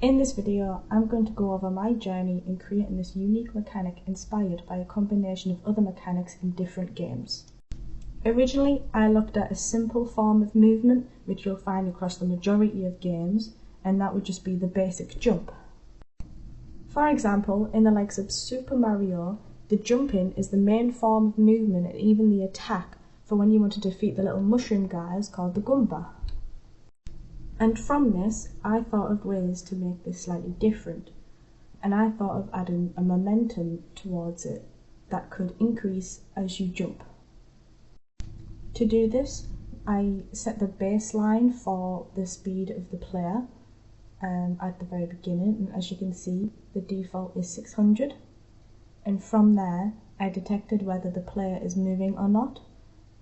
In this video, I'm going to go over my journey in creating this unique mechanic inspired by a combination of other mechanics in different games. Originally, I looked at a simple form of movement which you'll find across the majority of games, and that would just be the basic jump. For example, in the likes of Super Mario, the jumping is the main form of movement and even the attack for when you want to defeat the little mushroom guys called the Goomba. And from this, I thought of ways to make this slightly different, and I thought of adding a momentum towards it that could increase as you jump. To do this, I set the baseline for the speed of the player at the very beginning, and as you can see, the default is 600. And from there, I detected whether the player is moving or not,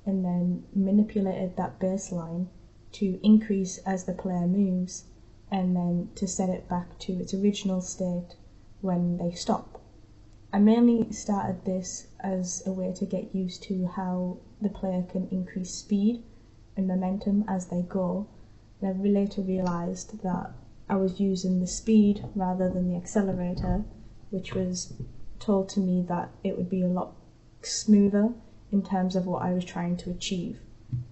and then manipulated that baseline to increase as the player moves, and then to set it back to its original state when they stop. I mainly started this as a way to get used to how the player can increase speed and momentum as they go, and I later realised that I was using the speed rather than the accelerator, which was told to me that it would be a lot smoother in terms of what I was trying to achieve.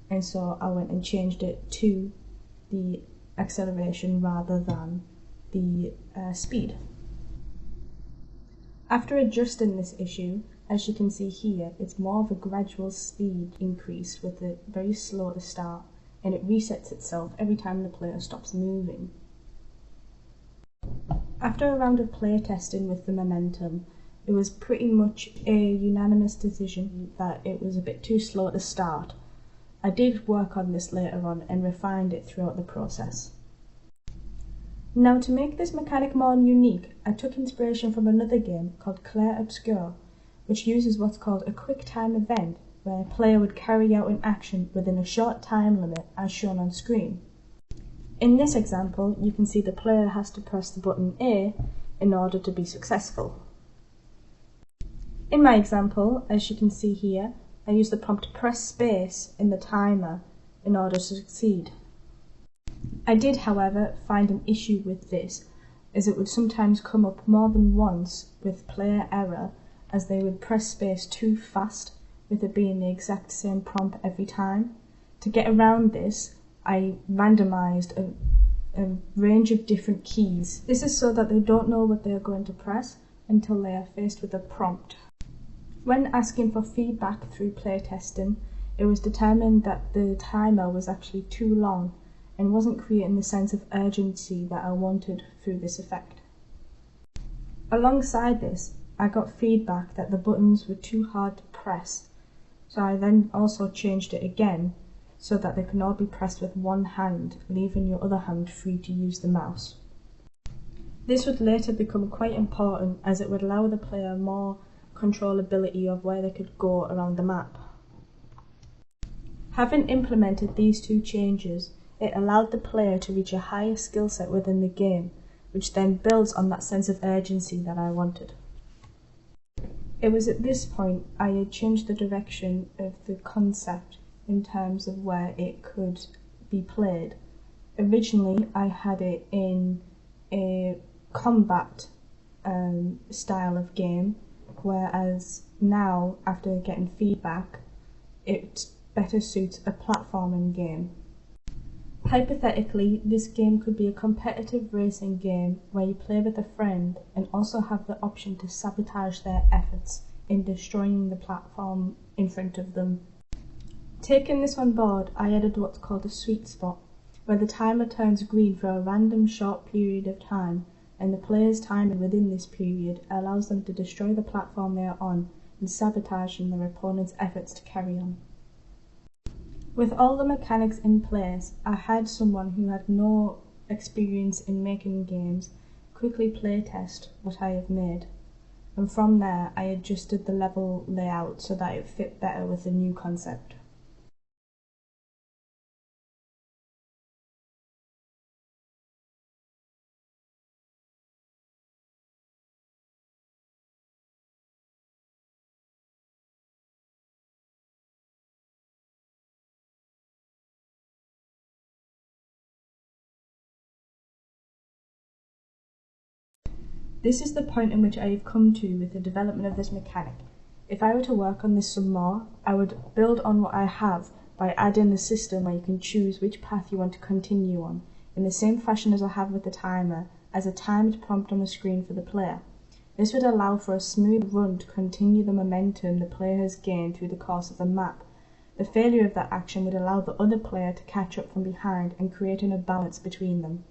And so I went and changed it to the acceleration rather than the speed. After adjusting this issue, as you can see here, it's more of a gradual speed increase with it very slow to start, and it resets itself every time the player stops moving. After a round of play testing with the momentum, it was pretty much a unanimous decision that it was a bit too slow to start. I did work on this later on and refined it throughout the process. Now, to make this mechanic more unique, I took inspiration from another game called Clair Obscur, which uses what's called a quick time event, where a player would carry out an action within a short time limit as shown on screen. In this example, you can see the player has to press the button A in order to be successful. In my example, as you can see here, I use the prompt press space in the timer in order to succeed. I did, however, find an issue with this, as it would sometimes come up more than once with player error, as they would press space too fast, with it being the exact same prompt every time. To get around this, I randomized a range of different keys. This is so that they don't know what they are going to press until they are faced with a prompt. When asking for feedback through playtesting, it was determined that the timer was actually too long and wasn't creating the sense of urgency that I wanted through this effect. Alongside this, I got feedback that the buttons were too hard to press, so I then also changed it again so that they can all be pressed with one hand, leaving your other hand free to use the mouse. This would later become quite important, as it would allow the player more controllability of where they could go around the map. Having implemented these two changes, it allowed the player to reach a higher skill set within the game, which then builds on that sense of urgency that I wanted. It was at this point I had changed the direction of the concept in terms of where it could be played. Originally, I had it in a combat style of game, whereas now, after getting feedback, it better suits a platforming game. Hypothetically, this game could be a competitive racing game where you play with a friend and also have the option to sabotage their efforts in destroying the platform in front of them. Taking this on board, I added what's called a sweet spot, where the timer turns green for a random short period of time, and the player's timing within this period allows them to destroy the platform they are on and sabotaging their opponent's efforts to carry on. With all the mechanics in place, I had someone who had no experience in making games quickly playtest what I have made, and from there I adjusted the level layout so that it fit better with the new concept. This is the point in which I have come to with the development of this mechanic. If I were to work on this some more, I would build on what I have by adding the system where you can choose which path you want to continue on, in the same fashion as I have with the timer, as a timed prompt on the screen for the player. This would allow for a smooth run to continue the momentum the player has gained through the course of the map. The failure of that action would allow the other player to catch up from behind and create an imbalance between them.